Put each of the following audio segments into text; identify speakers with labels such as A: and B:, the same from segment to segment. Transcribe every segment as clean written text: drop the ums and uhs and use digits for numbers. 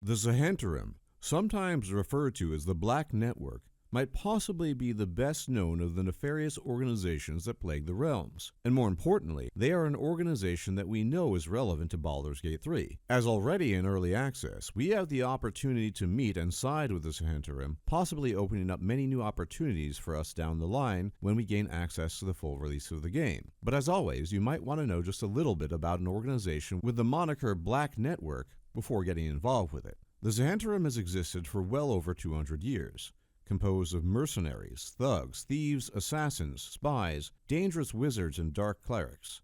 A: The Zhentarim, sometimes referred to as the Black Network, might possibly be the best known of the nefarious organizations that plague the realms, and more importantly, they are an organization that we know is relevant to Baldur's Gate 3. As already in early access, we have the opportunity to meet and side with the Zhentarim, possibly opening up many new opportunities for us down the line when we gain access to the full release of the game. But as always, you might want to know just a little bit about an organization with the moniker Black Network before getting involved with it. The Zhentarim has existed for well over 200 years. Composed of mercenaries, thugs, thieves, assassins, spies, dangerous wizards, and dark clerics.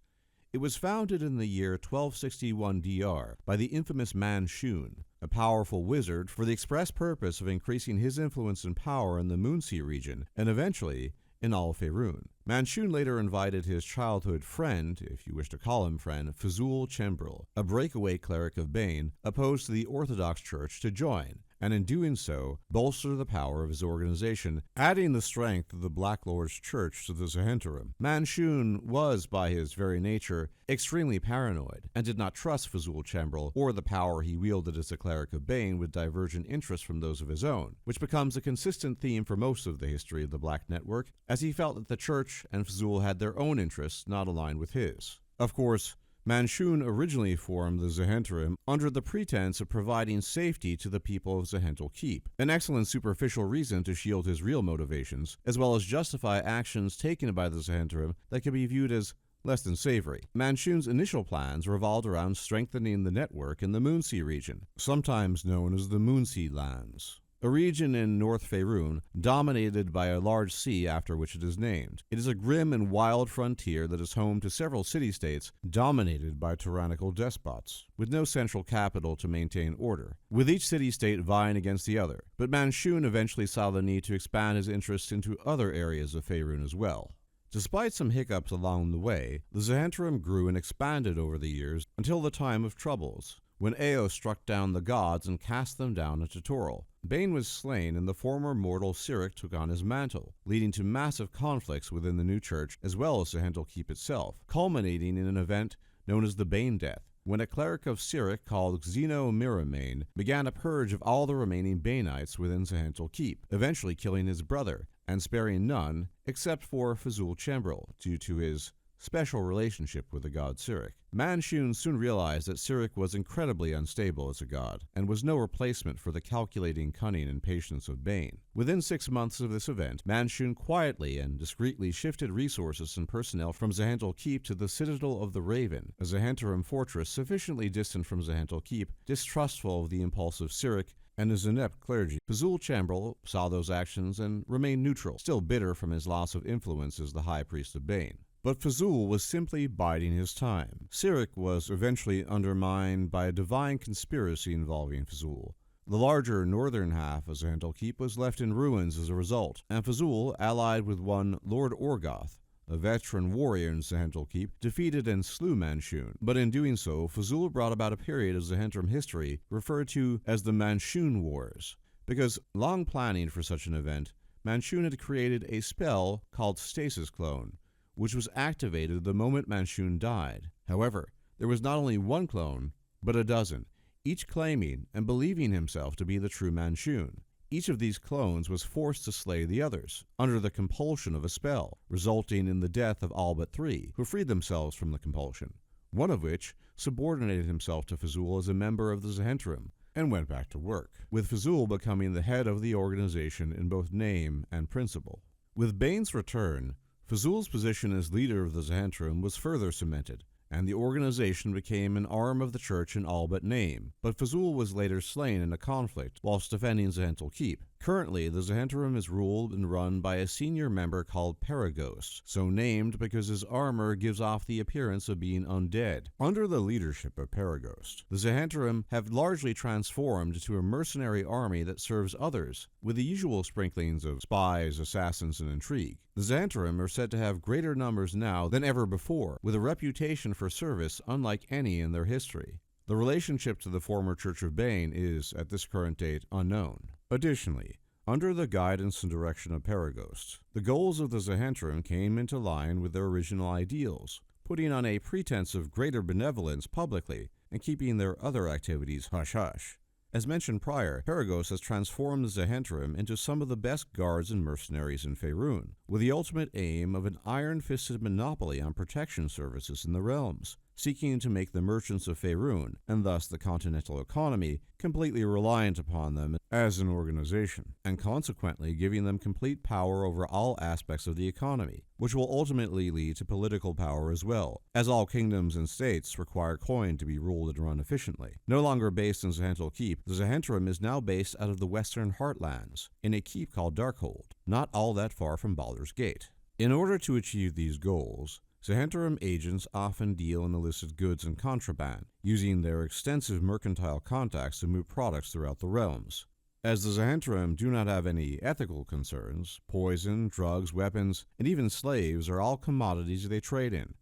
A: It was founded in the year 1261 DR by the infamous Manshun, a powerful wizard for the express purpose of increasing his influence and power in the Moonsea region, and eventually in all Faerun. Manshun later invited his childhood friend, if you wish to call him friend, Fazul Chembril, a breakaway cleric of Bane, opposed to the Orthodox Church, to join, and in doing so, bolster the power of his organization, adding the strength of the Black Lord's Church to the Zhentarim. Manshun was, by his very nature, extremely paranoid, and did not trust Fazul Chembril or the power he wielded as a cleric of Bane with divergent interests from those of his own, which becomes a consistent theme for most of the history of the Black Network, as he felt that the Church and Fazul had their own interests not aligned with his. Of course, Manshun originally formed the Zhentarim under the pretense of providing safety to the people of Zhentil Keep, an excellent superficial reason to shield his real motivations, as well as justify actions taken by the Zhentarim that could be viewed as less than savory. Manshun's initial plans revolved around strengthening the network in the Moonsea region, sometimes known as the Moonsea Lands, a region in North Faerun dominated by a large sea after which it is named. It is a grim and wild frontier that is home to several city-states dominated by tyrannical despots, with no central capital to maintain order, with each city-state vying against the other. But Manshun eventually saw the need to expand his interests into other areas of Faerun as well. Despite some hiccups along the way, the Zhentarim grew and expanded over the years until the time of Troubles, when Eo struck down the gods and cast them down into Toril. Bane was slain and the former mortal Cyric took on his mantle, leading to massive conflicts within the new church as well as Zhentil Keep itself, culminating in an event known as the Bane Death, when a cleric of Cyric called Xeno Miramane began a purge of all the remaining Baneites within Zhentil Keep, eventually killing his brother, and sparing none except for Fazul Chembril, due to his special relationship with the god Cyric. Manshun soon realized that Cyric was incredibly unstable as a god, and was no replacement for the calculating cunning and patience of Bane. Within 6 months of this event, Manshun quietly and discreetly shifted resources and personnel from Zhentil Keep to the Citadel of the Raven, a Zhentarim fortress sufficiently distant from Zhentil Keep, distrustful of the impulsive Cyric and his inept clergy. Fazul Chembril saw those actions and remained neutral, still bitter from his loss of influence as the High Priest of Bane. But Fazul was simply biding his time. Cyric was eventually undermined by a divine conspiracy involving Fazul. The larger northern half of Zhentil Keep was left in ruins as a result, and Fazul, allied with one Lord Orgoth, a veteran warrior in Zhentil Keep, defeated and slew Manshun. But in doing so, Fazul brought about a period of Zhentarim history referred to as the Manshun Wars, because, long planning for such an event, Manshun had created a spell called Stasis Clone, which was activated the moment Manshun died. However, there was not only one clone, but a dozen, each claiming and believing himself to be the true Manshun. Each of these clones was forced to slay the others, under the compulsion of a spell, resulting in the death of all but 3, who freed themselves from the compulsion, one of which subordinated himself to Fazul as a member of the Zhentarim, and went back to work, with Fazul becoming the head of the organization in both name and principle. With Bane's return, Fazul's position as leader of the Zhentarim was further cemented, and the organization became an arm of the church in all but name, but Fazul was later slain in a conflict whilst defending Zhentil Keep. Currently, the Zhentarim is ruled and run by a senior member called Paraghost, so named because his armor gives off the appearance of being undead. Under the leadership of Paraghost, the Zhentarim have largely transformed into a mercenary army that serves others, with the usual sprinklings of spies, assassins, and intrigue. The Zhentarim are said to have greater numbers now than ever before, with a reputation for service unlike any in their history. The relationship to the former Church of Bane is, at this current date, unknown. Additionally, under the guidance and direction of Paraghost, the goals of the Zhentarim came into line with their original ideals, putting on a pretense of greater benevolence publicly and keeping their other activities hush-hush. As mentioned prior, Perigos has transformed the Zhentarim into some of the best guards and mercenaries in Faerun, with the ultimate aim of an iron-fisted monopoly on protection services in the realms, seeking to make the merchants of Faerun, and thus the continental economy, completely reliant upon them as an organization, and consequently giving them complete power over all aspects of the economy, which will ultimately lead to political power as well, as all kingdoms and states require coin to be ruled and run efficiently. No longer based in Zhentil Keep, the Zhentarim is now based out of the Western Heartlands, in a keep called Darkhold, not all that far from Baldur's Gate. In order to achieve these goals, Zhentarim agents often deal in illicit goods and contraband, using their extensive mercantile contacts to move products throughout the realms. As the Zhentarim do not have any ethical concerns, poison, drugs, weapons, and even slaves are all commodities they trade in.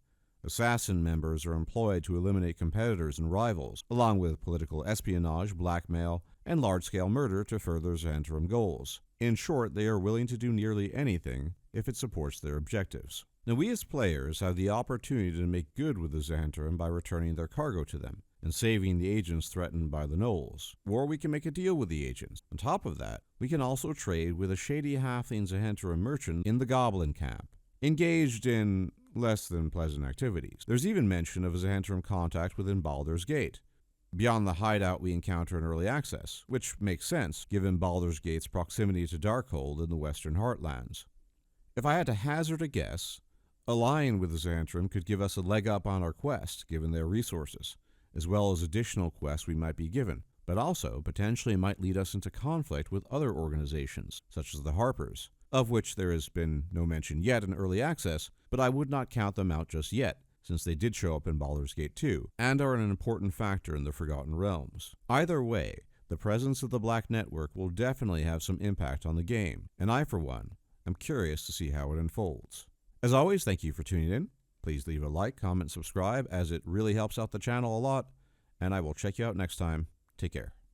A: Assassin members are employed to eliminate competitors and rivals, along with political espionage, blackmail, and large-scale murder to further Zhentarim goals. In short, they are willing to do nearly anything if it supports their objectives. Now, we as players have the opportunity to make good with the Zhentarim by returning their cargo to them and saving the agents threatened by the gnolls. Or we can make a deal with the agents. On top of that, we can also trade with a shady halfling Zhentarim merchant in the Goblin camp, engaged in less than pleasant activities. There's even mention of a Zhentarim contact within Baldur's Gate, beyond the hideout we encounter in Early Access, which makes sense given Baldur's Gate's proximity to Darkhold in the Western Heartlands. If I had to hazard a guess, allying with the Zhentarim could give us a leg up on our quest, given their resources, as well as additional quests we might be given, but also potentially might lead us into conflict with other organizations, such as the Harpers, of which there has been no mention yet in Early Access, but I would not count them out just yet, since they did show up in Baldur's Gate 2, and are an important factor in the Forgotten Realms. Either way, the presence of the Black Network will definitely have some impact on the game, and I, for one, am curious to see how it unfolds. As always, thank you for tuning in. Please leave a like, comment, subscribe, as it really helps out the channel a lot, and I will check you out next time. Take care.